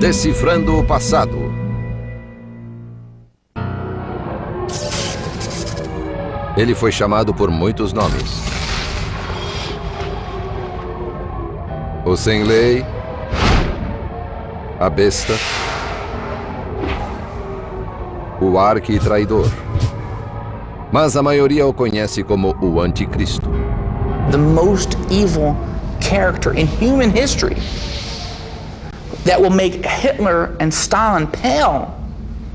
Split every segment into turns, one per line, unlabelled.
Decifrando o passado. Ele foi chamado por muitos nomes. O sem lei, a besta, o arqui-traidor. Mas a maioria o conhece como o anticristo.
The most evil character in human history that will make Hitler and Stalin pale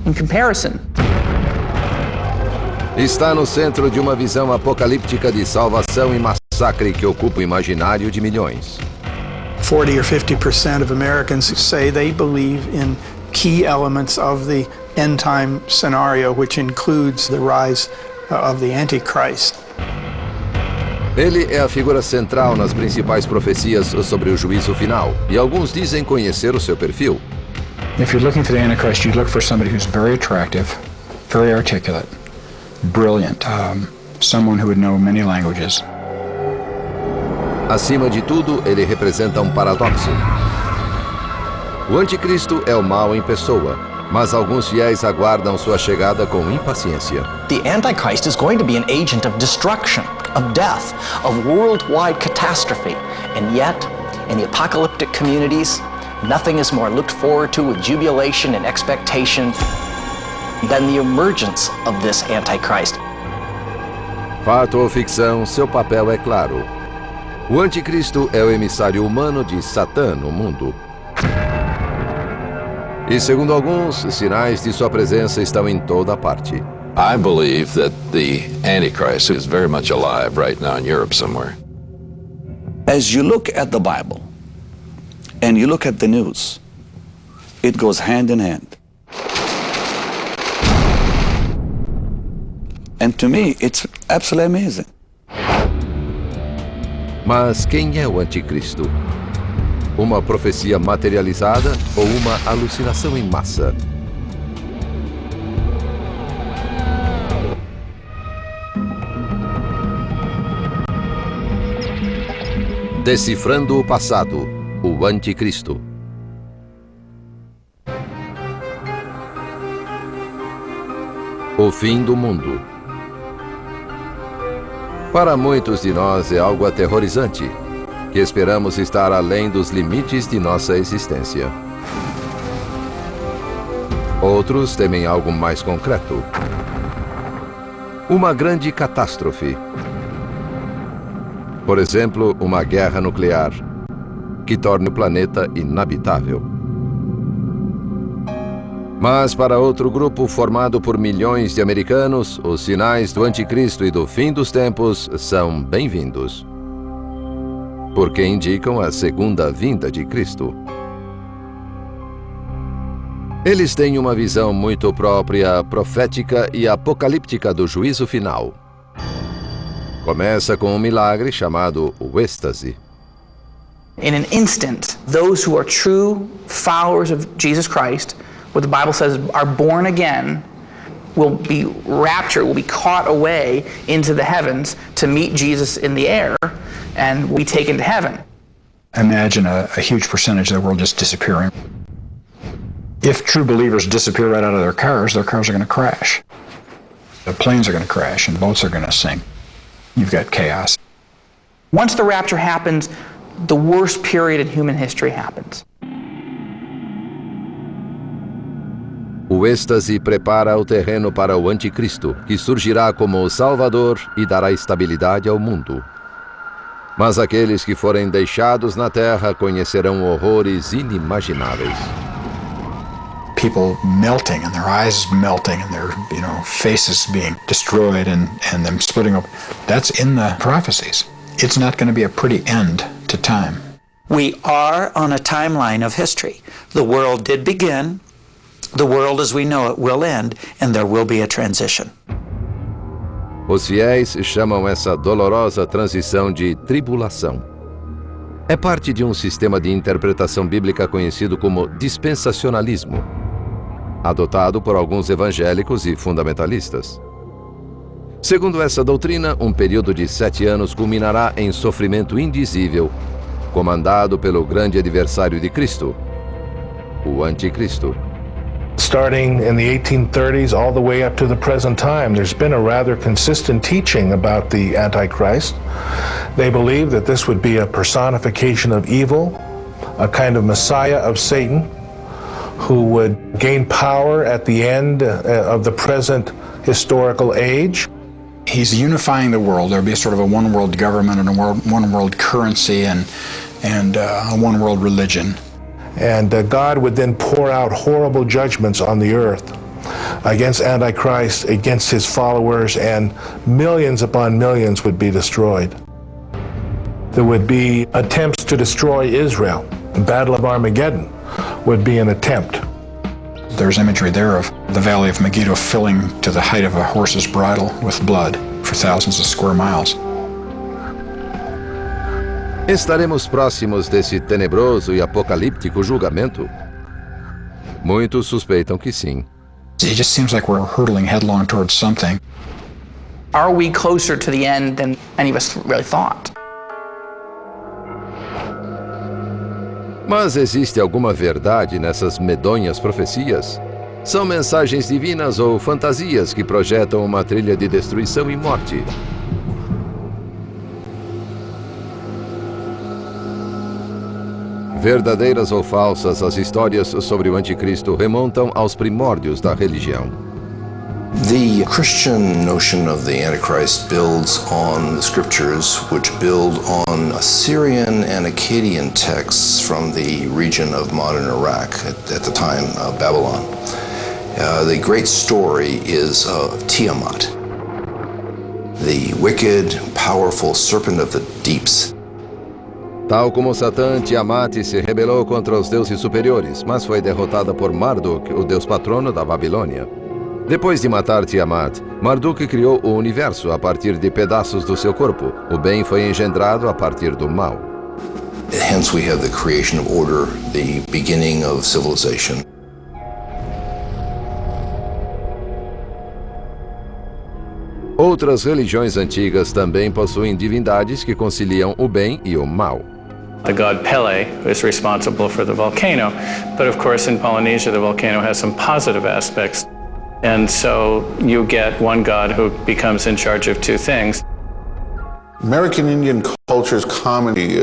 in comparison.
Está no centro de uma visão apocalíptica de salvação e massacre que ocupa o imaginário de milhões.
40 or 50% of Americans say they believe in key elements of the end time scenario, which includes the rise of the Antichrist.
Ele é a figura central nas principais profecias sobre o juízo final, e alguns dizem conhecer o seu perfil.
If you're looking for the Antichrist, you look for somebody who's very attractive, very articulate, brilliant, someone who would know many languages.
Acima de tudo, ele representa um paradoxo. O anticristo é o mal em pessoa, mas alguns fiéis aguardam sua chegada com impaciência.
The Antichrist is going to be an agent of destruction, of death, of worldwide catastrophe. And yet, in the apocalyptic communities, nothing is more looked forward to with jubilation and expectation than the emergence of this Antichrist.
Fato ou ficção, seu papel é claro. O anticristo é o emissário humano de Satã no mundo. E segundo alguns, sinais de sua presença estão em toda parte.
I believe that the Antichrist is very much alive right now in Europe somewhere.
As you look at the Bible and you look at the news, it goes hand in hand. And to me, it's absolutely amazing.
Mas quem é o anticristo? Uma profecia materializada ou uma alucinação em massa? Decifrando o passado, o anticristo. O fim do mundo. Para muitos de nós é algo aterrorizante, que esperamos estar além dos limites de nossa existência. Outros temem algo mais concreto. Uma grande catástrofe. Por exemplo, uma guerra nuclear, que torne o planeta inabitável. Mas para outro grupo formado por milhões de americanos, os sinais do anticristo e do fim dos tempos são bem-vindos, porque indicam a segunda vinda de Cristo. Eles têm uma visão muito própria, profética e apocalíptica do juízo final. Começa com um milagre chamado o êxtase.
In an instant, those who are true followers of Jesus Christ, what the Bible says are born again, will be raptured, will be caught away into the heavens to meet Jesus in the air and will be taken to heaven.
Imagine a huge percentage of the world just disappearing. If true believers disappear right out of their cars are going to crash. The planes are going to crash and boats are going to sink. You've got chaos.
Once the rapture happens, the worst period in human history happens.
O êxtase prepara o terreno para o anticristo, que surgirá como o Salvador e dará estabilidade ao mundo. Mas aqueles que forem deixados na terra conhecerão horrores inimagináveis.
People melting and their eyes melting and their faces being destroyed and them splitting up. That's in the prophecies. It's not going to be a pretty end to time.
We are on a timeline of history. The world did begin. The world as we know it will end, and there will be a transition.
Os fiéis chamam essa dolorosa transição de tribulação. É parte de um sistema de interpretação bíblica conhecido como dispensacionalismo, adotado por alguns evangélicos e fundamentalistas. Segundo essa doutrina, um período de 7 anos culminará em sofrimento indizível, comandado pelo grande adversário de Cristo, o Anticristo.
Starting in the 1830s all the way up to the present time, there's been a rather consistent teaching about the Antichrist. They believe that this would be a personification of evil, a kind of messiah of Satan, who would gain power at the end of the present historical age.
He's unifying the world. There'll be sort of a one world government and a one world currency and a one world religion.
And God would then pour out horrible judgments on the earth against Antichrist, against his followers, and millions upon millions would be destroyed. There would be attempts to destroy Israel. The Battle of Armageddon would be an attempt.
There's imagery there of the Valley of Megiddo filling to the height of a horse's bridle with blood for thousands of square miles.
Estaremos próximos desse tenebroso e apocalíptico julgamento? Muitos suspeitam que sim.
It just seems like we're hurtling headlong towards something.
Are we closer to the end than any of us really thought?
Mas existe alguma verdade nessas medonhas profecias? São mensagens divinas ou fantasias que projetam uma trilha de destruição e morte? Verdadeiras ou falsas, as histórias sobre o Anticristo remontam aos primórdios da religião.
The Christian notion of the Antichrist builds on the scriptures, which build on Assyrian and Akkadian texts from the region of modern Iraq, at the time Babylon. The great story is of Tiamat, the wicked, powerful serpent of the deeps.
Tal como Satã, Tiamat se rebelou contra os deuses superiores, mas foi derrotada por Marduk, o deus patrono da Babilônia. Depois de matar Tiamat, Marduk criou o universo a partir de pedaços do seu corpo. O bem foi engendrado a partir do mal.
Hence we have the creation of order, the beginning of civilization.
Outras religiões antigas também possuem divindades que conciliam o bem e o mal.
The god Pele is responsible for the volcano, but of course in Polynesia the volcano has some positive aspects. And so you get one god who becomes in charge of two things.
American Indian cultures commonly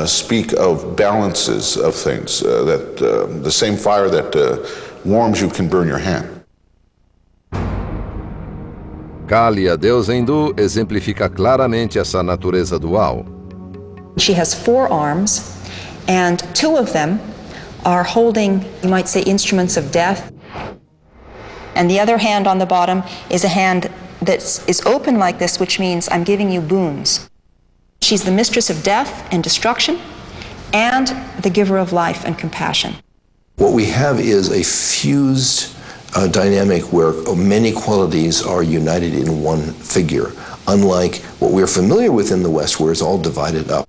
speak of balances of things, that the same fire that warms you can burn your hand.
Kali, a deusa hindu, exemplifica claramente essa natureza dual.
She has 4 arms, and 2 of them are holding, you might say, instruments of death. And the other hand on the bottom is a hand that is open like this, which means I'm giving you boons. She's the mistress of death and destruction, and the giver of life and compassion.
What we have is a fused dynamic where many qualities are united in one figure, unlike what we're familiar with in the West, where it's all divided up.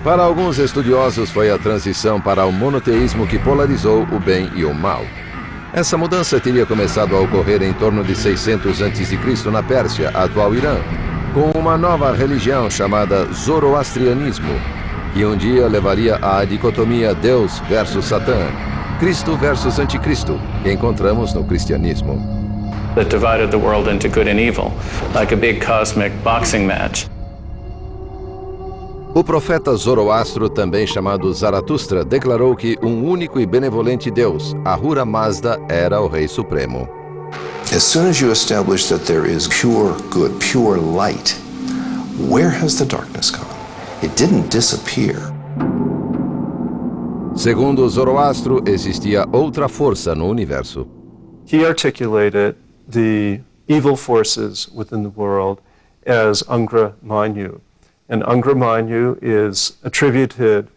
Para alguns estudiosos, foi a transição para o monoteísmo que polarizou o bem e o mal. Essa mudança teria começado a ocorrer em torno de 600 a.C. na Pérsia, atual Irã, com uma nova religião chamada Zoroastrianismo, que um dia levaria à dicotomia Deus versus Satã, Cristo versus Anticristo, que encontramos no cristianismo.
That divided the world into good and evil, like a big cosmic boxing match.
O profeta Zoroastro, também chamado Zaratustra, declarou que um único e benevolente Deus, Ahura Mazda, era o Rei Supremo.
As soon as you establish that there is pure good, pure light, where has the darkness gone? It didn't disappear.
Segundo Zoroastro, existia outra força no universo.
He articulated the evil forces within the world as Angra Mainyu. And Angra Mainyu is attributed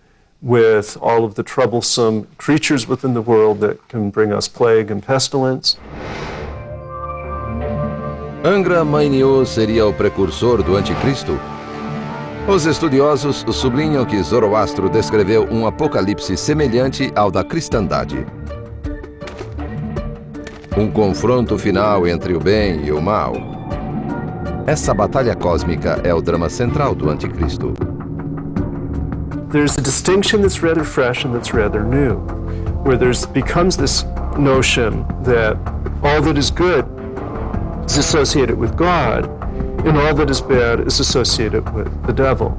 with all of the troublesome creatures within the world that can bring us plague and pestilence.
Angra Mainyu seria o precursor do Anticristo? Os estudiosos sublinham que Zoroastro descreveu um apocalipse semelhante ao da cristandade. Um confronto final entre o bem e o mal. Essa batalha cósmica é o drama central do Anticristo.
there's a distinction that's rather fresh and that's rather new, where becomes this notion that all that is good is associated with God, and all that is bad is associated with the devil.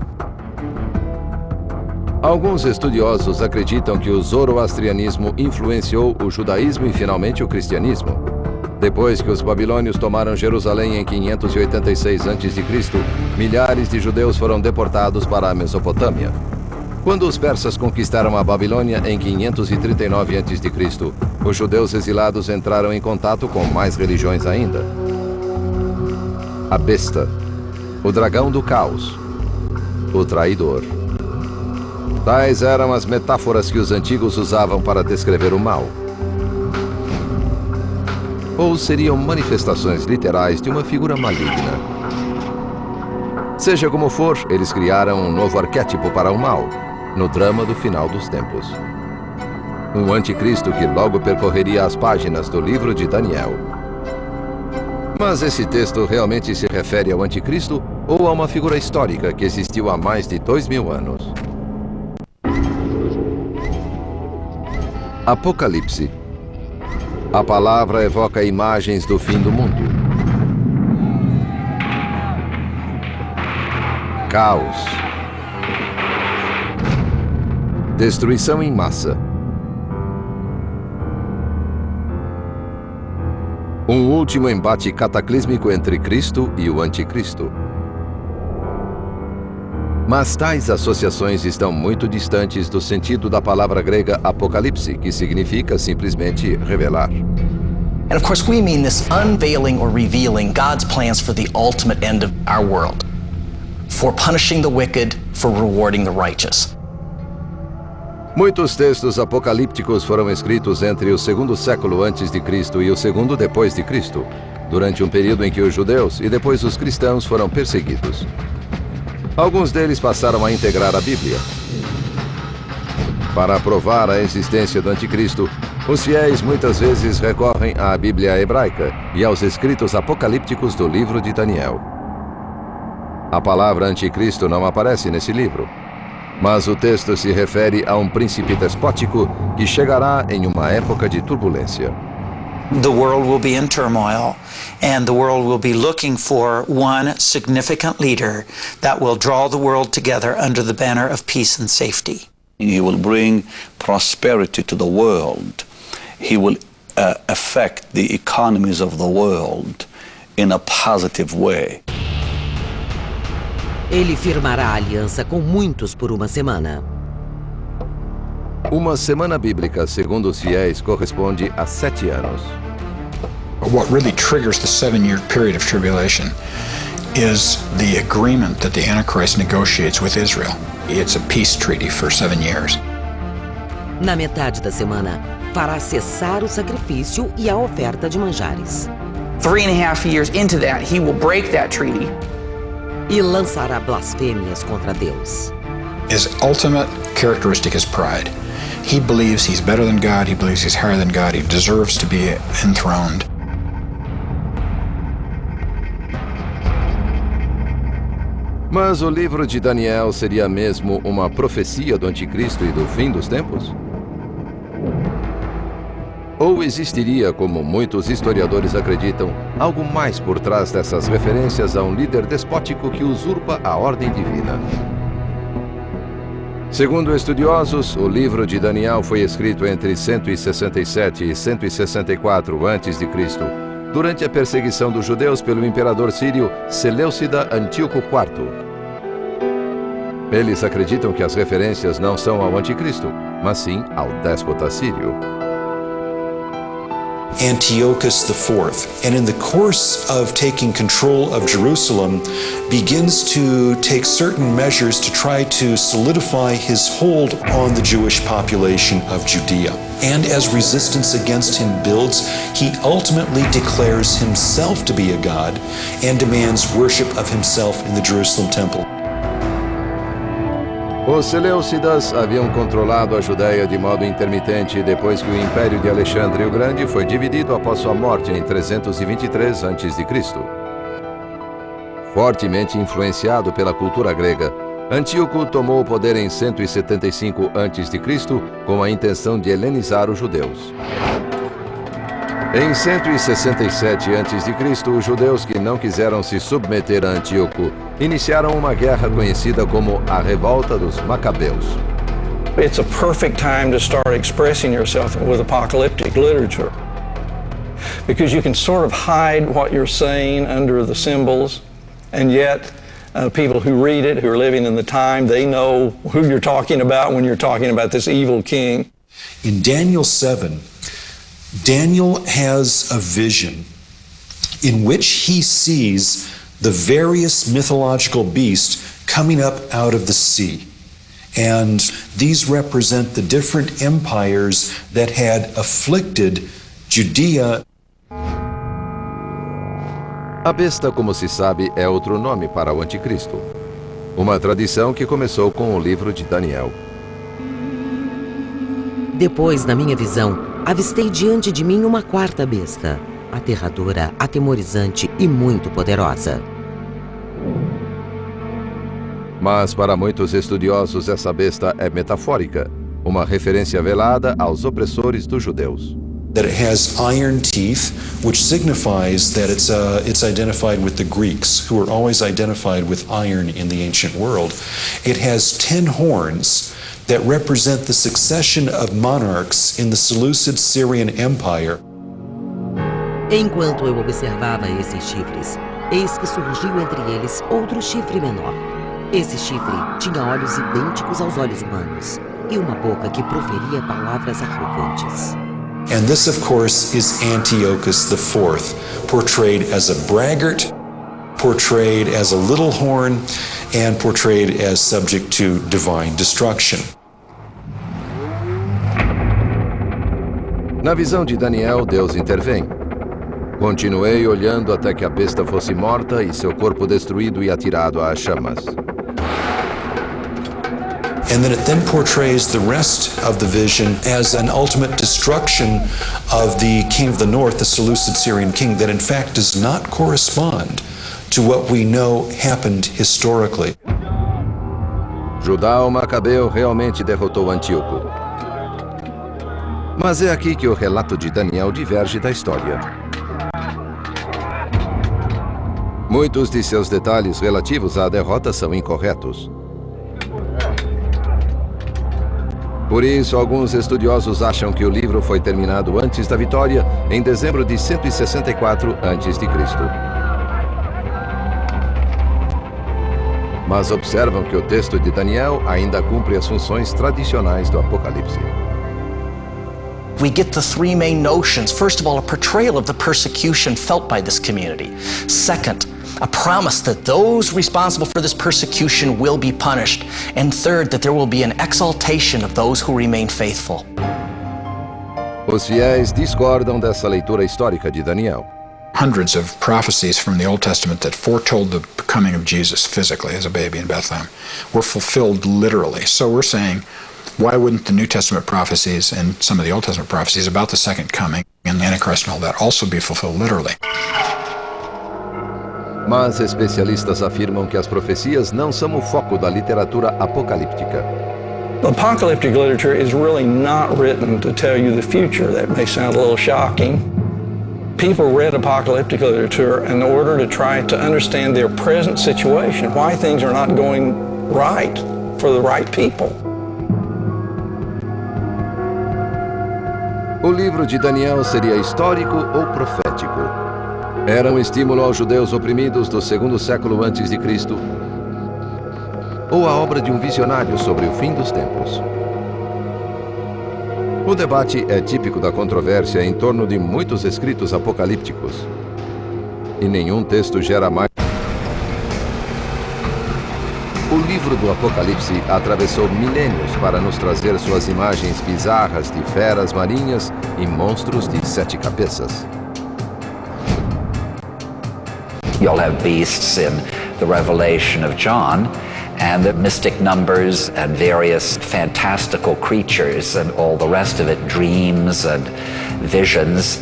Alguns estudiosos acreditam que o zoroastrianismo influenciou o judaísmo e finalmente o cristianismo. Depois que os babilônios tomaram Jerusalém em 586 a.C., milhares de judeus foram deportados para a Mesopotâmia. Quando os persas conquistaram a Babilônia em 539 a.C., os judeus exilados entraram em contato com mais religiões ainda. A besta, o dragão do caos, o traidor. Tais eram as metáforas que os antigos usavam para descrever o mal. Ou seriam manifestações literais de uma figura maligna. Seja como for, eles criaram um novo arquétipo para o mal, no drama do final dos tempos. Um anticristo que logo percorreria as páginas do livro de Daniel. Mas esse texto realmente se refere ao anticristo ou a uma figura histórica que existiu há mais de 2000 anos? Apocalipse. A palavra evoca imagens do fim do mundo. Caos. Destruição em massa. Um último embate cataclísmico entre Cristo e o Anticristo. Mas tais associações estão muito distantes do sentido da palavra grega apocalipse, que significa simplesmente revelar.
And of course we mean this unveiling or revealing God's plans for the ultimate end of our world, for punishing the wicked, for rewarding the righteous.
Muitos textos apocalípticos foram escritos entre o segundo século antes de Cristo e o segundo depois de Cristo, durante um período em que os judeus e depois os cristãos foram perseguidos. Alguns deles passaram a integrar a Bíblia. Para provar a existência do anticristo, os fiéis muitas vezes recorrem à Bíblia hebraica e aos escritos apocalípticos do livro de Daniel. A palavra anticristo não aparece nesse livro, mas o texto se refere a um príncipe despótico que chegará em uma época de turbulência.
The world will be in turmoil, and the world will be looking for one significant leader that will draw the world together under the banner of peace and safety.
He will bring prosperity to the world. He will affect the economies of the world in a positive way.
Ele firmará aliança com muitos por uma semana.
Uma semana bíblica, segundo os fiéis, corresponde a 7 anos.
What really triggers the 7-year period of tribulation is the agreement that the Antichrist negotiates with Israel. It's a peace treaty for 7 years.
Na metade da semana, fará cessar o sacrifício e a oferta de manjares.
3.5 years into that, he will break that treaty.
E lançará blasfêmias contra Deus.
His ultimate characteristic is pride. He believes he's better than God, he believes he's higher than God, he deserves to be enthroned.
Mas o livro de Daniel seria mesmo uma profecia do anticristo e do fim dos tempos? Ou existiria, como muitos historiadores acreditam, algo mais por trás dessas referências a um líder despótico que usurpa a ordem divina? Segundo estudiosos, o livro de Daniel foi escrito entre 167 e 164 a.C., durante a perseguição dos judeus pelo imperador sírio Seleucida Antíoco IV. Eles acreditam que as referências não são ao anticristo, mas sim ao déspota sírio.
Antiochus IV, and in the course of taking control of Jerusalem, begins to take certain measures to try to solidify his hold on the Jewish population of Judea. And as resistance against him builds, he ultimately declares himself to be a god and demands worship of himself in the Jerusalem temple.
Os Seleucidas haviam controlado a Judéia de modo intermitente depois que o Império de Alexandre o Grande foi dividido após sua morte em 323 a.C. Fortemente influenciado pela cultura grega, Antíoco tomou o poder em 175 a.C. com a intenção de helenizar os judeus. Em 167 a.C., os judeus que não quiseram se submeter a Antíoco iniciaram uma guerra conhecida como a Revolta dos Macabeus.
It's a perfect time to start expressing yourself with apocalyptic literature, because you can sort of hide what you're saying under the symbols, and yet people who read it, who are living in the time, they know who you're talking about when you're talking about this evil king.
In Daniel 7, Daniel has a vision in which he sees the various mythological beasts coming up out of the sea. And these represent the different empires that had afflicted Judea.
A besta, como se sabe, é outro nome para o anticristo. Uma tradição que começou com o livro de Daniel.
Depois, na minha visão, avistei diante de mim uma quarta besta, aterradora, atemorizante e muito poderosa.
Mas para muitos estudiosos essa besta é metafórica, uma referência velada aos opressores dos judeus.
That it has iron teeth, which signifies that it's identified with the Greeks, who were always identified with iron in the ancient world. It has 10 horns that represent the succession of monarchs in the Seleucid Syrian Empire.
Enquanto eu observava esses chifres, eis que surgiu entre eles outro chifre menor. Esse chifre tinha olhos idênticos aos olhos humanos e uma boca que proferia palavras arrogantes.
And this, of course, is Antiochus IV, portrayed as a braggart, portrayed as a little horn, and portrayed as subject to divine destruction.
Na visão de Daniel, Deus intervém. Continuei olhando até que a besta fosse morta e seu corpo destruído e atirado às chamas.
And then it then portrays the rest of the vision as an ultimate destruction of the king of the north, the Seleucid Syrian king, that in fact does not correspond to what we know happened historically.
Judá o Macabeu realmente derrotou Antíoco. Mas é aqui que o relato de Daniel diverge da história. Muitos de seus detalhes relativos à derrota são incorretos. Por isso, alguns estudiosos acham que o livro foi terminado antes da vitória, em dezembro de 164 a.C. Mas observam que o texto de Daniel ainda cumpre as funções tradicionais do Apocalipse.
We get the three main notions. First of all, a portrayal of the persecution felt by this community. Second, a promise that those responsible for this persecution will be punished. And third, that there will be an exaltation of those who remain faithful.
Os fiéis discordam dessa leitura histórica de Daniel.
Hundreds of prophecies from the Old Testament that foretold the coming of Jesus physically as a baby in Bethlehem were fulfilled literally. So we're saying, why wouldn't the New Testament prophecies and some of the Old Testament prophecies about the second coming and the Antichrist and all that also be fulfilled literally?
Mas especialistas afirmam que as profecias não são o foco da literatura apocalíptica.
Apocalyptic literature is really not written to tell you the future. That may sound a little shocking. People read apocalyptic literature in order to try to understand their present situation, why things are not going right for the right people.
O livro de Daniel seria histórico ou profético? Era um estímulo aos judeus oprimidos do segundo século antes de Cristo? Ou a obra de um visionário sobre o fim dos tempos? O debate é típico da controvérsia em torno de muitos escritos apocalípticos. E nenhum texto gera mais. O livro do Apocalipse atravessou milênios para nos trazer suas imagens bizarras de feras marinhas e monstros de 7 cabeças.
You'll have beasts in the Revelation of John, and the mystic numbers and various fantastical creatures and all the rest of it, dreams and visions.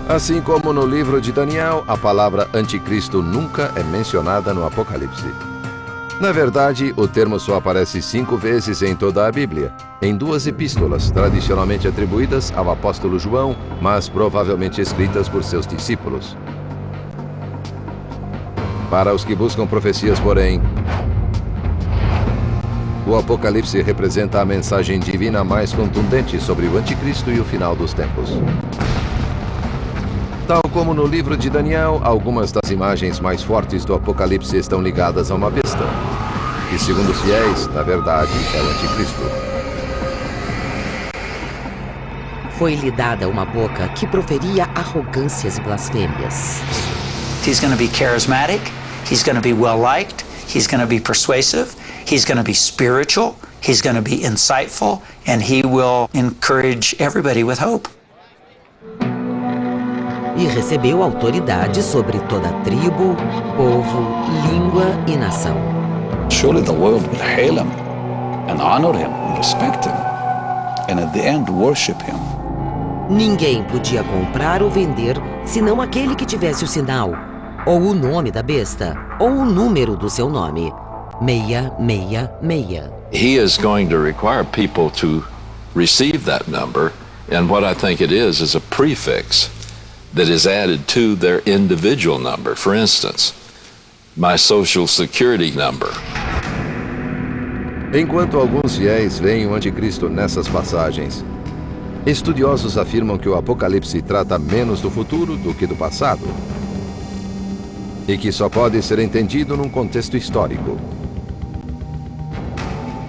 Assim como no livro de Daniel, a palavra anticristo nunca é mencionada no Apocalipse. Na verdade, o termo só aparece 5 vezes em toda a Bíblia, em 2 epístolas, tradicionalmente atribuídas ao apóstolo João, mas provavelmente escritas por seus discípulos. Para os que buscam profecias, porém, o Apocalipse representa a mensagem divina mais contundente sobre o Anticristo e o final dos tempos. Tal como no livro de Daniel, algumas das imagens mais fortes do Apocalipse estão ligadas a uma besta, que, segundo os fiéis, na verdade, é o Anticristo.
Foi-lhe dada uma boca que proferia arrogâncias e blasfêmias.
He's going to be charismatic, he's going to be well-liked, he's going to be persuasive, he's going to be spiritual, he's going to be insightful, and he will encourage everybody with hope.
E recebeu autoridade sobre toda tribo, povo, língua e nação.
Surely the world will hail him and honor him and respect him, and at the end worship him.
Ninguém podia comprar ou vender senão aquele que tivesse o sinal, ou o nome da besta, ou o número do seu nome. 666.
He is going to require people to receive that number, and what I think it is a prefix that is added to their individual number. For instance, my social security number.
Enquanto alguns fiéis veem o Anticristo nessas passagens, estudiosos afirmam que o Apocalipse trata menos do futuro do que do passado, e que só pode ser entendido num contexto histórico.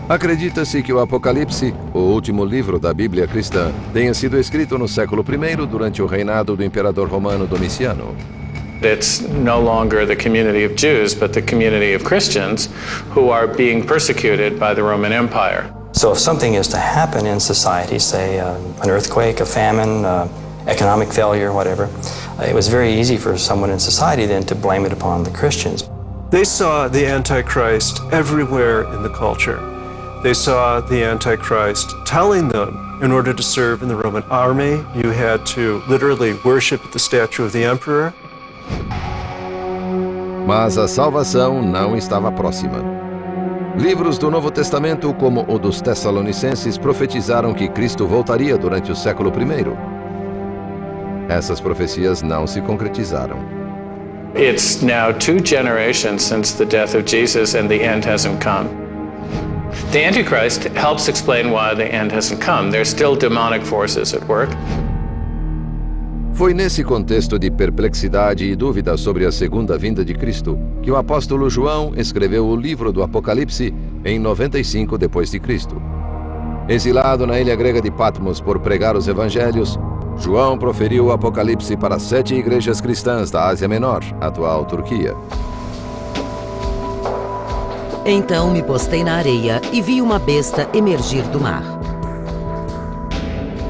Acredita-se que o Apocalipse, o último livro da Bíblia cristã, tenha sido escrito no século I durante o reinado do imperador romano Domiciano.
It's no longer the community of Jews, but the community of Christians who are being persecuted by the Roman Empire.
So if something is to happen in society, say an earthquake, a famine, economic failure, whatever, it was very easy for someone in society then to blame it upon the Christians.
They saw the Antichrist everywhere in the culture. They saw the Antichrist telling them, in order to serve in the Roman army, you had to literally worship at the statue of the emperor.
Mas a salvação não estava próxima. Livros do Novo Testamento, como o dos Tessalonicenses, profetizaram que Cristo voltaria durante o século I. Essas profecias não se concretizaram.
It's now 2 generations since the death of Jesus and the end hasn't come. The Antichrist helps explain why the end hasn't come. There's still demonic forces at work.
Foi nesse contexto de perplexidade e dúvida sobre a segunda vinda de Cristo que o apóstolo João escreveu o livro do Apocalipse em 95 d.C. Exilado na ilha grega de Patmos por pregar os evangelhos, João proferiu o Apocalipse para 7 igrejas cristãs da Ásia Menor, atual Turquia.
Então me postei na areia e vi uma besta emergir do mar.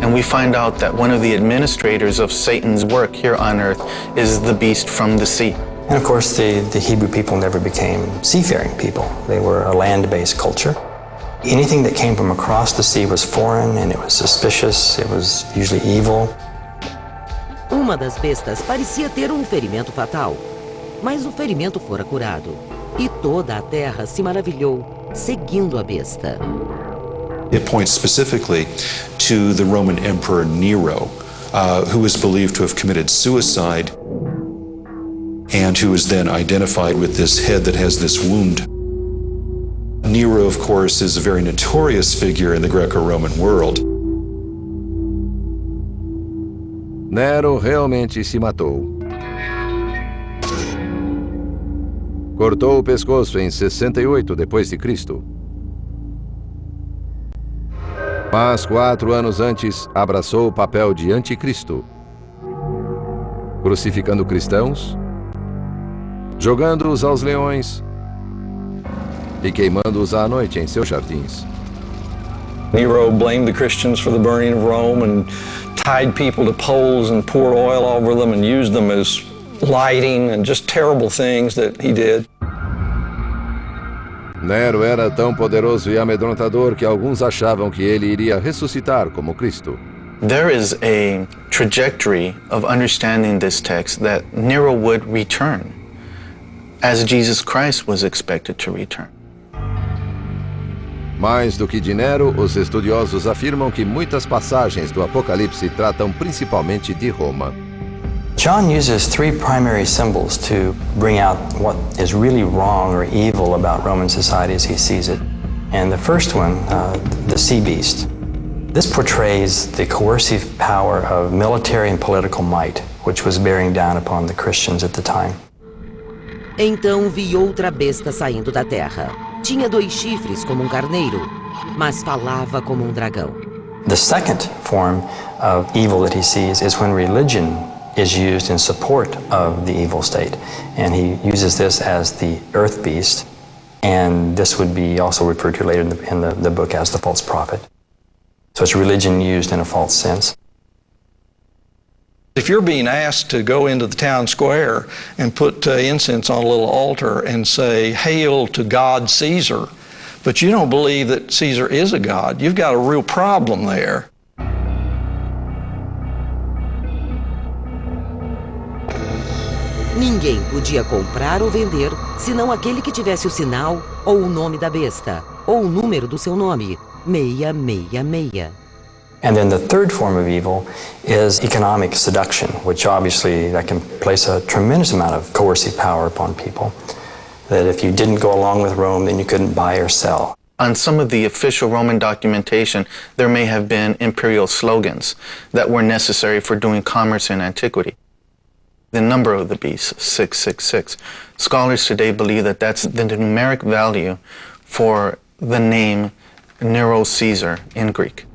And we find out that one of the administrators of Satan's work here on earth is the beast from the sea.
And of course, the Hebrew people never became seafaring people. They were a land-based culture. Anything that came from across the sea was foreign and it was suspicious, it was usually evil.
Uma das bestas parecia ter um ferimento fatal, mas o ferimento fora curado. E toda a terra se maravilhou, seguindo a besta.
It points specifically to the Roman Emperor Nero, who was believed to have committed suicide and who is then identified with this head that has this wound. Nero, of course, is a very notorious figure in the Greco-Roman world.
Nero realmente se matou. Cortou o pescoço em 68 d.C. Mas 4 anos antes, abraçou o papel de anticristo, crucificando cristãos, jogando-os aos leões e queimando-os à noite em seus jardins.
Nero blamed the Christians for the burning of Rome and tied people to poles and poured oil over them and used them as lighting and just terrible things that he did.
Nero era tão poderoso e amedrontador que alguns achavam que ele iria ressuscitar como Cristo.
There is a trajectory of understanding this text that Nero would return, as Jesus Christ was expected to return.
Mais do que de Nero, os estudiosos afirmam que muitas passagens do Apocalipse tratam principalmente de Roma.
John uses three primary symbols to bring out what is really wrong or evil about Roman society as he sees it. And the first one, the sea beast. This portrays the coercive power of military and political might, which was bearing down upon the Christians at the time.
Então vi outra besta saindo da terra. Tinha 2 chifres como um carneiro, mas falava como um dragão.
The second form of evil that he sees is when religion is used in support of the evil state. And he uses this as the earth beast, and this would be also referred to later in the book as the false prophet. So it's religion used in a false sense.
If you're being asked to go into the town square and put incense on a little altar and say, "Hail to God Caesar," but you don't believe that Caesar is a god, you've got a real problem there.
Ninguém podia comprar ou vender senão aquele que tivesse o sinal ou o nome da besta, ou o número do seu nome, 666.
And then the third form of evil is economic seduction, which obviously that can place a tremendous amount of coercive power upon people. That if you didn't go along with Rome, then you couldn't buy or sell.
On some of the official Roman documentation, there may have been imperial slogans that were necessary for doing commerce in antiquity. The number of the beast, 666. Scholars today believe that that's the numeric value for the name Nero Caesar in Greek.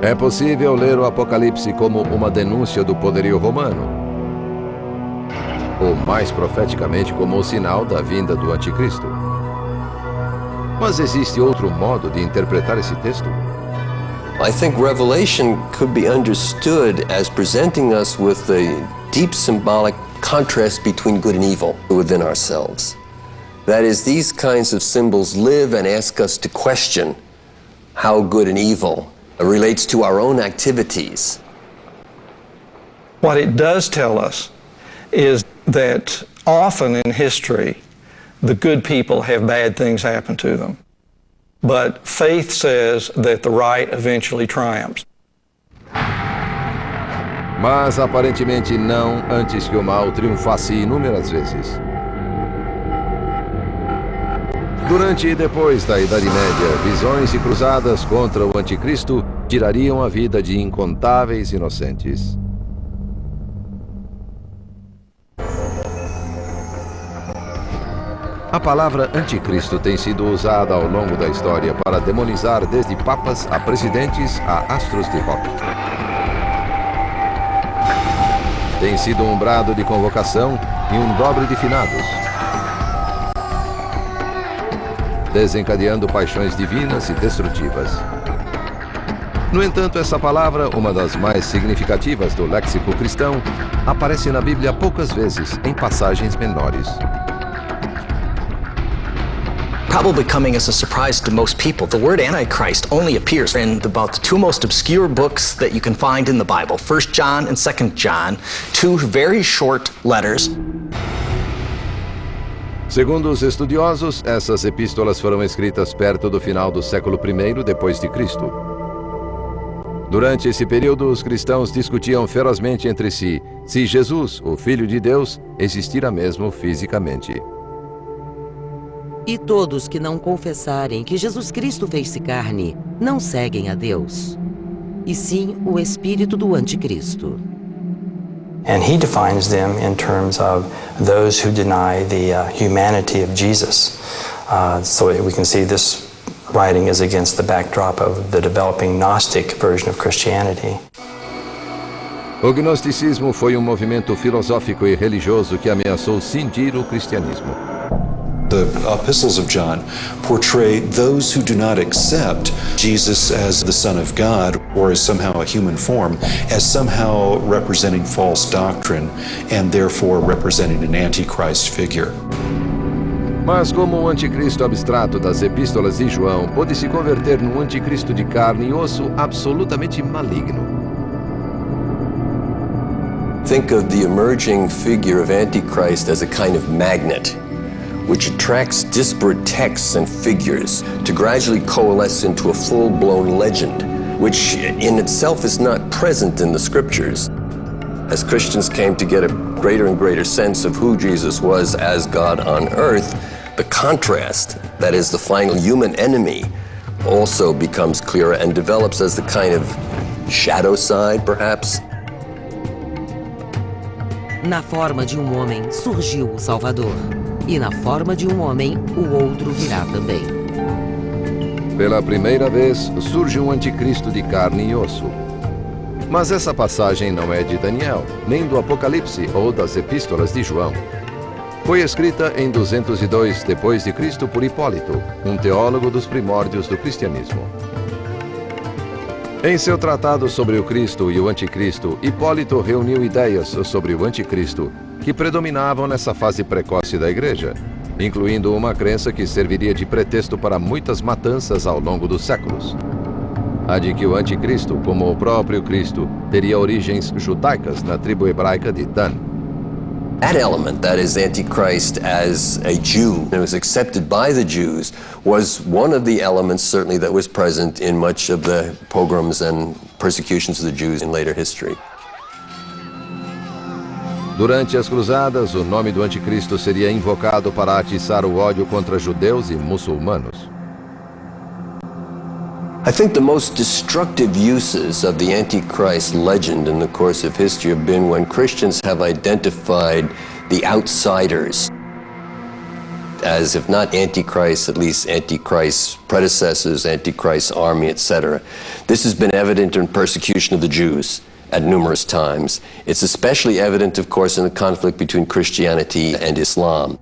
É possível ler o Apocalipse como uma denúncia do poderio romano, ou mais profeticamente como o sinal da vinda do Anticristo. Mas existe outro modo de interpretar esse texto?
I think Revelation could be understood as presenting us with a deep symbolic contrast between good and evil within ourselves. That is, these kinds of symbols live and ask us to question how good and evil relates to our own activities.
What it does tell us is that often in history, the good people have bad things happen to them. But faith says that the right eventually triumphs.
Mas aparentemente não antes que o mal triunfasse inúmeras vezes. Durante e depois da Idade Média, visões e cruzadas contra o Anticristo tirariam a vida de incontáveis inocentes. A palavra anticristo tem sido usada ao longo da história para demonizar desde papas a presidentes a astros de rock. Tem sido um brado de convocação e um dobre de finados, desencadeando paixões divinas e destrutivas. No entanto, essa palavra, uma das mais significativas do léxico cristão, aparece na Bíblia poucas vezes, em passagens menores.
Probably coming as a surprise to most people, the word Antichrist only appears in about the 2 most obscure books that you can find in the Bible, 1 John and 2 John, 2 very short letters.
Segundo os estudiosos, essas epístolas foram escritas perto do final do século I depois de Cristo. Durante esse período, os cristãos discutiam ferozmente entre si se Jesus, o Filho de Deus, existira mesmo fisicamente.
E todos que não confessarem que Jesus Cristo fez-se carne, não seguem a Deus, e sim o espírito do Anticristo.
And he defines them in terms of those who deny the humanity of Jesus. So we can see this writing is against the backdrop of the developing Gnostic version of Christianity.
O gnosticismo foi movimento filosófico e religioso que ameaçou cindir o cristianismo.
The epistles of John portray those who do not accept Jesus as the Son of God or as somehow a human form, as somehow representing false doctrine and therefore representing an antichrist figure.
Mas como o anticristo abstrato das epístolas de João pôde se converter num anticristo de carne e osso absolutamente maligno.
Think of the emerging figure of Antichrist as a kind of magnet, which attracts disparate texts and figures to gradually coalesce into a full-blown legend, which in itself is not present in the scriptures. As Christians came to get a greater and greater sense of who Jesus was as God on earth, the contrast, that is the final human enemy, also becomes clearer and develops as the kind of shadow side, perhaps.
Na forma de homem surgiu o Salvador, e na forma de homem o outro virá também.
Pela primeira vez surge um anticristo de carne e osso. Mas essa passagem não é de Daniel, nem do Apocalipse ou das Epístolas de João. Foi escrita em 202 d.C. por Hipólito, um teólogo dos primórdios do cristianismo. Em seu tratado sobre o Cristo e o Anticristo, Hipólito reuniu ideias sobre o Anticristo que predominavam nessa fase precoce da Igreja, incluindo uma crença que serviria de pretexto para muitas matanças ao longo dos séculos. A de que o Anticristo, como o próprio Cristo, teria origens judaicas na tribo hebraica de Dan.
That element, that is Antichrist as a Jew, and was accepted by the Jews, was one of the elements certainly that was present in much of the pogroms and persecutions of the Jews in later history.
Durante as cruzadas, o nome do Anticristo seria invocado para atiçar o ódio contra judeus e muçulmanos.
I think the most destructive uses of the Antichrist legend in the course of history have been when Christians have identified the outsiders as, if not Antichrist, at least Antichrist's predecessors, Antichrist's army, etc. This has been evident in persecution of the Jews at numerous times. It's especially evident, of course, in the conflict between Christianity and Islam.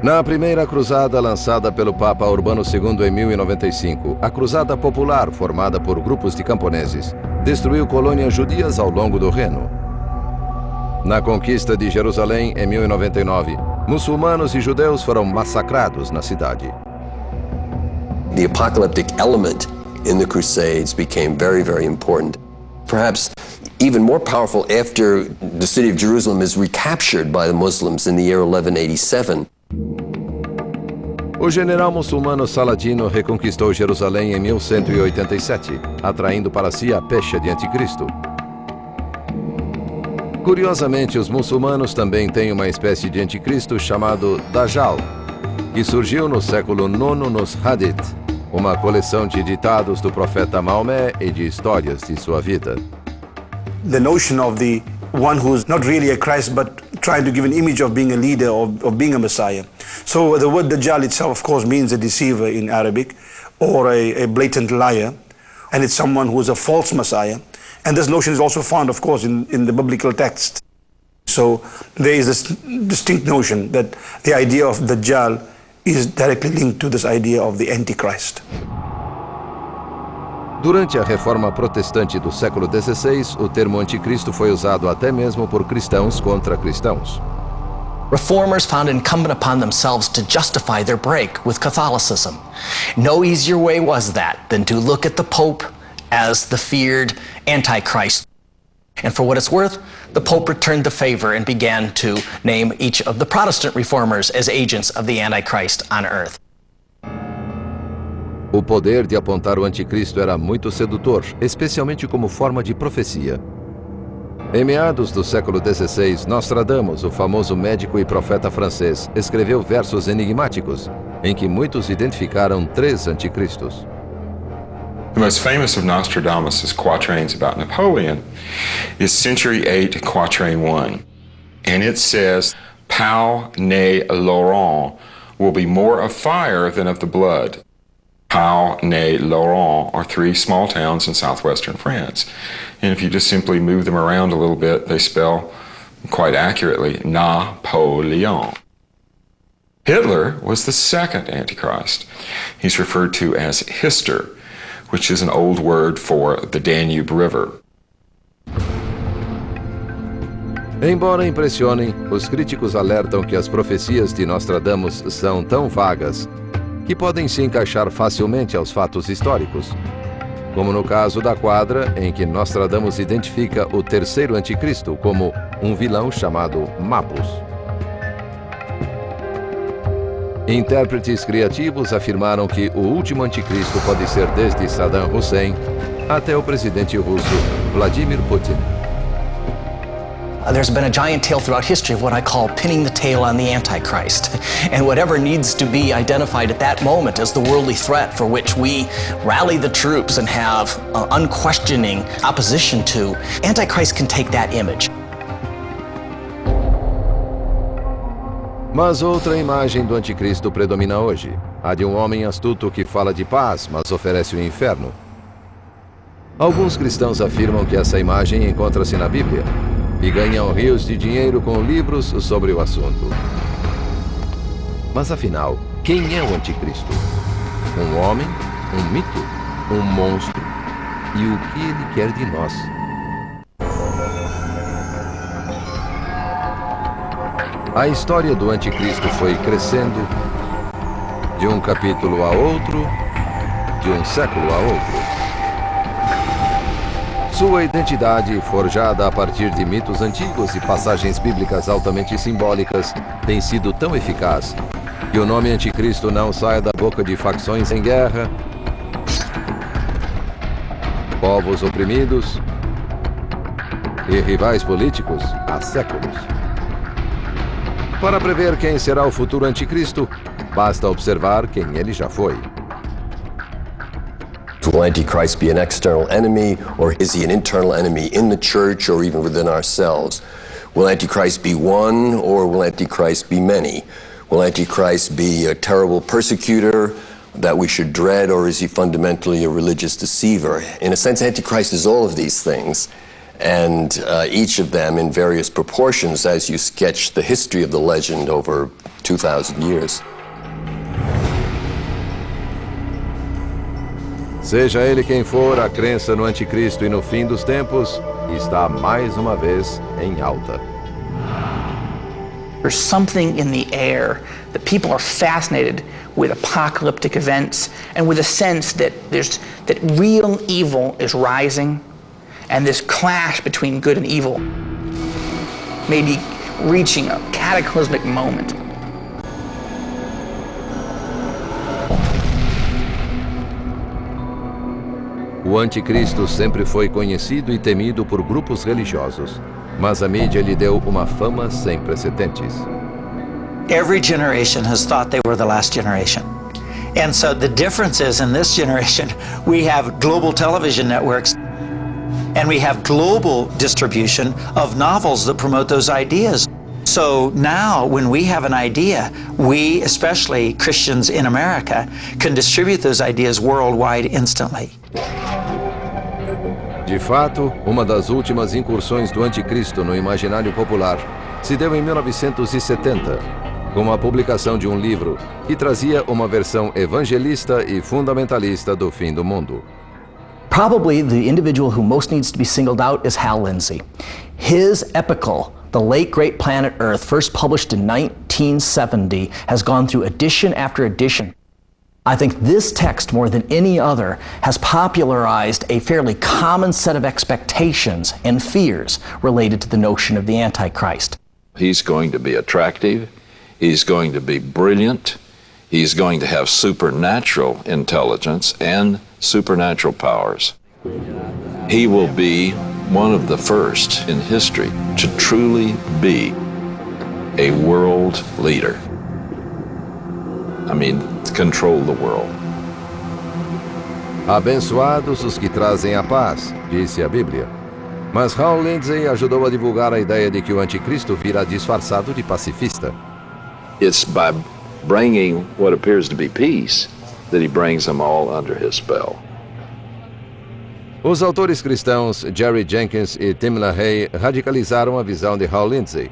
Na primeira cruzada lançada pelo Papa Urbano II em 1095, a Cruzada Popular, formada por grupos de camponeses, destruiu colônias judias ao longo do Reno. Na conquista de Jerusalém, em 1099, muçulmanos e judeus foram massacrados na cidade.
The apocalyptic element in the Crusades became very, very important. Perhaps even more powerful after the city of Jerusalem is recaptured by the Muslims in the year 1187.
O general muçulmano Saladino reconquistou Jerusalém em 1187, atraindo para si a pecha de Anticristo. Curiosamente, os muçulmanos também têm uma espécie de Anticristo chamado Dajjal, que surgiu no século IX nos Hadith, uma coleção de ditados do profeta Maomé e de histórias de sua vida.
The notion of the one who's not really a Christ but trying to give an image of being a leader, of being a Messiah. So the word Dajjal itself, of course, means a deceiver in Arabic, or a blatant liar, and it's someone who is a false Messiah. And this notion is also found, of course, in the biblical text. So there is this distinct notion that the idea of Dajjal is directly linked to this idea of the Antichrist.
Durante a reforma protestante do século XVI, o termo anticristo foi usado até mesmo por cristãos contra cristãos.
Reformers found it incumbent upon themselves to justify their break with Catholicism. No easier way was that than to look at the Pope as the feared Antichrist. And for what it's worth, the Pope returned the favor and began to name each of the Protestant reformers as agents of the Antichrist on earth.
O poder de apontar o anticristo era muito sedutor, especialmente como forma de profecia. Em meados do século XVI, Nostradamus, o famoso médico e profeta francês, escreveu versos enigmáticos, em que muitos identificaram 3 anticristos.
The most famous of Nostradamus' quatrains about Napoleon is Century 8, Quatrain 1. And it says, Pau ne Laurent will be more of fire than of the blood. Pau ne Laurent are 3 small towns in southwestern France. And if you just simply move them around a little bit, they spell quite accurately Napoleon. Hitler was the second Antichrist. He's referred to as Hister, which is an old word for the Danube River.
Embora impressionem, os críticos alertam que as profecias de Nostradamus são tão vagas que podem se encaixar facilmente aos fatos históricos, como no caso da quadra em que Nostradamus identifica o terceiro anticristo como um vilão chamado Mabus. Intérpretes criativos afirmaram que o último anticristo pode ser desde Saddam Hussein até o presidente russo Vladimir Putin.
There's been a giant tale throughout history of what I call pinning the tail on the Antichrist. And whatever needs to be identified at that moment as the worldly threat for which we rally the troops and have unquestioning opposition to, Antichrist can take that image.
Mas outra imagem do anticristo predomina hoje, a de um homem astuto que fala de paz, mas oferece o inferno. Alguns cristãos afirmam que essa imagem encontra-se na Bíblia e ganham rios de dinheiro com livros sobre o assunto. Mas afinal, quem é o anticristo? Um homem? Um mito? Um monstro? E o que ele quer de nós? A história do anticristo foi crescendo de um capítulo a outro, de um século a outro. Sua identidade, forjada a partir de mitos antigos e passagens bíblicas altamente simbólicas, tem sido tão eficaz que o nome anticristo não sai da boca de facções em guerra, povos oprimidos e rivais políticos há séculos. Para prever quem será o futuro anticristo, basta observar quem ele já foi.
Will Antichrist be an external enemy, or is he an internal enemy in the church or even within ourselves? Will Antichrist be one, or will Antichrist be many? Will Antichrist be a terrible persecutor that we should dread, or is he fundamentally a religious deceiver? In a sense, Antichrist is all of these things, and each of them in various proportions as you sketch the history of the legend over 2,000 years.
Seja ele quem for, a crença no anticristo e no fim dos tempos está mais uma vez em alta.
There's something in the air that people are fascinated with apocalyptic events and with a sense that real evil is rising and this clash between good and evil may be reaching a cataclysmic moment.
O anticristo sempre foi conhecido e temido por grupos religiosos, mas a mídia lhe deu uma fama sem precedentes.
Every generation has thought they were the last generation. And so the difference is, in this generation, we have global television networks and we have global distribution of novels that promote those ideas. So now, when we have an idea, we, especially Christians in America, can distribute those ideas worldwide instantly.
De fato, uma das últimas incursões do anticristo no imaginário popular se deu em 1970, com a publicação de um livro que trazia uma versão evangelista e fundamentalista do fim do mundo.
Probably the individual who most needs to be singled out is Hal Lindsey. His epical, The Late Great Planet Earth, first published in 1970, has gone through edition after edition. I think this text, more than any other, has popularized a fairly common set of expectations and fears related to the notion of the Antichrist.
He's going to be attractive, he's going to be brilliant, he's going to have supernatural intelligence and supernatural powers. He will be one of the first in history to truly be a world leader. I mean, control the world.
Abençoados os que trazem a paz, disse a Bíblia. Mas Hal Lindsey ajudou a divulgar a ideia de que o anticristo virá disfarçado de pacifista.
It's by bringing what appears to be peace that he brings them all under his spell.
Os autores cristãos Jerry Jenkins e Tim LaHaye radicalizaram a visão de Hal Lindsey.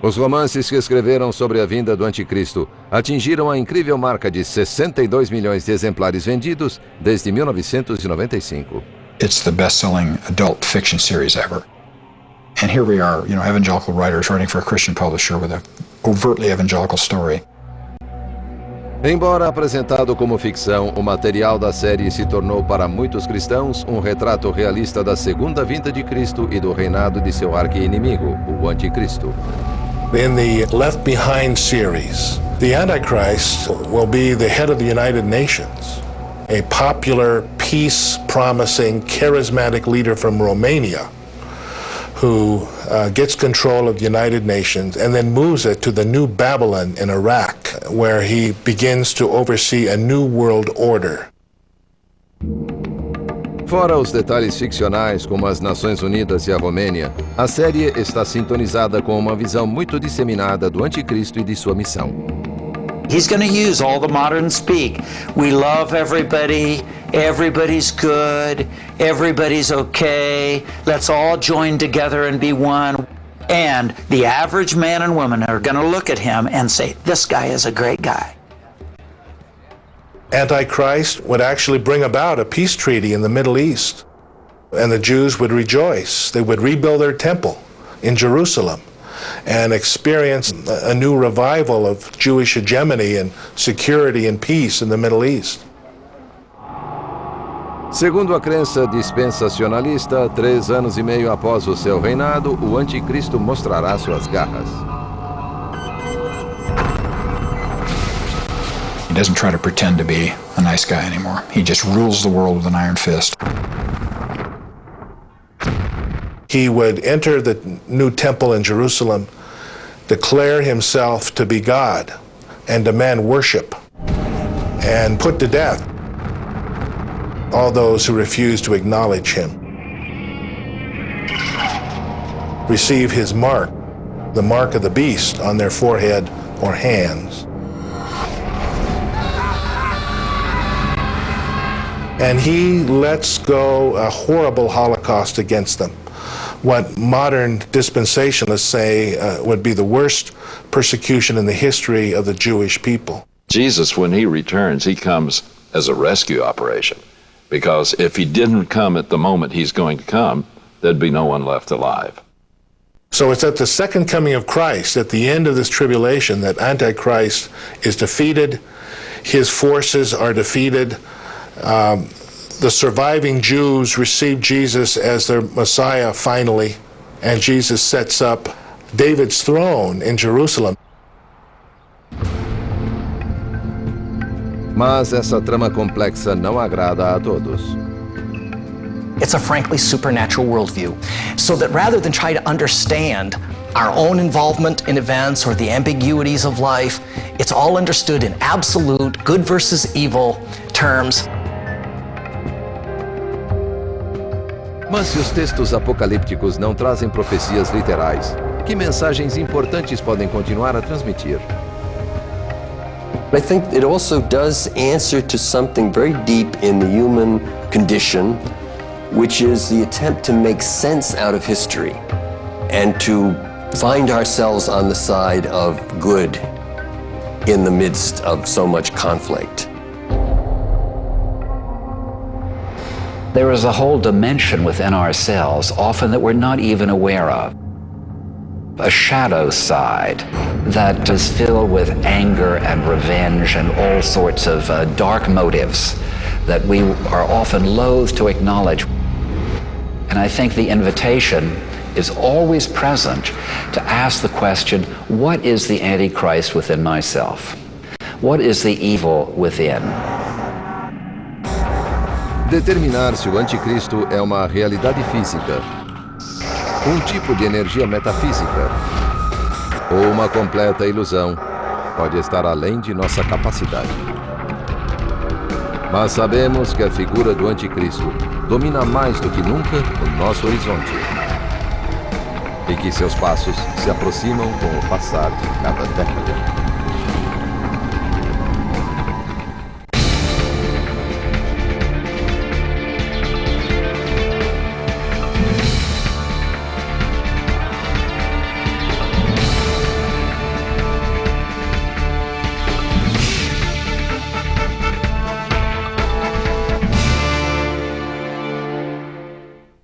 Os romances que escreveram sobre a vinda do anticristo atingiram a incrível marca de 62 milhões de exemplares vendidos desde 1995.
It's the best-selling adult fiction series ever. And here we are, evangelical writers writing for a Christian publisher with an overtly evangelical story.
Embora apresentado como ficção, o material da série se tornou para muitos cristãos um retrato realista da segunda vinda de Cristo e do reinado de seu arqui-inimigo, o anticristo.
In the Left Behind series, The Antichrist will be the head of the United Nations, a popular, peace-promising, charismatic leader from Romania who gets control of the United Nations and then moves it to the New Babylon in Iraq, where he begins to oversee a new world order.
Fora os detalhes ficcionais, como as Nações Unidas e a Romênia, a série está sintonizada com uma visão muito disseminada do Anticristo e de sua missão.
He's going to use all the modern speak. We love everybody, everybody's good, everybody's okay, let's all join together and be one. And the average man and woman are going to look at him and say, this guy is a great guy.
Antichrist would actually bring about a peace treaty in the Middle East, and the Jews would rejoice. They would rebuild their temple in Jerusalem and experience a new revival of Jewish hegemony and security and peace in the Middle East.
Segundo a crença dispensacionalista, 3 anos e meio após o seu reinado, o Anticristo mostrará suas garras.
He doesn't try to pretend to be a nice guy anymore. He just rules the world with an iron fist.
He would enter the new temple in Jerusalem, declare himself to be God, and demand worship, and put to death all those who refuse to acknowledge him. Receive his mark, the mark of the beast, on their forehead or hands. And he lets go a horrible holocaust against them. What modern dispensationalists say would be the worst persecution in the history of the Jewish people.
Jesus, when he returns, he comes as a rescue operation. Because if he didn't come at the moment he's going to come, there'd be no one left alive.
So it's at the second coming of Christ, at the end of this tribulation, that Antichrist is defeated, his forces are defeated. The surviving Jews receive Jesus as their Messiah finally, and Jesus sets up David's throne in Jerusalem.
Mas essa trama complexa não agrada a todos.
It's a frankly supernatural worldview, so that rather than try to understand our own involvement in events or the ambiguities of life, it's all understood in absolute good versus evil terms.
Mas se os textos apocalípticos não trazem profecias literais, que mensagens importantes podem continuar a transmitir?
I think it also does answer to something very deep in the human condition, which is the attempt to make sense out of history and to find ourselves on the side of good in the midst of so much conflict.
There is a whole dimension within ourselves, often that we're not even aware of. A shadow side that is filled with anger and revenge and all sorts of dark motives that we are often loath to acknowledge. And I think the invitation is always present to ask the question, what is the Antichrist within myself? What is the evil within?
Determinar se o anticristo é uma realidade física, um tipo de energia metafísica ou uma completa ilusão pode estar além de nossa capacidade. Mas sabemos que a figura do anticristo domina mais do que nunca o nosso horizonte e que seus passos se aproximam com o passar de cada década.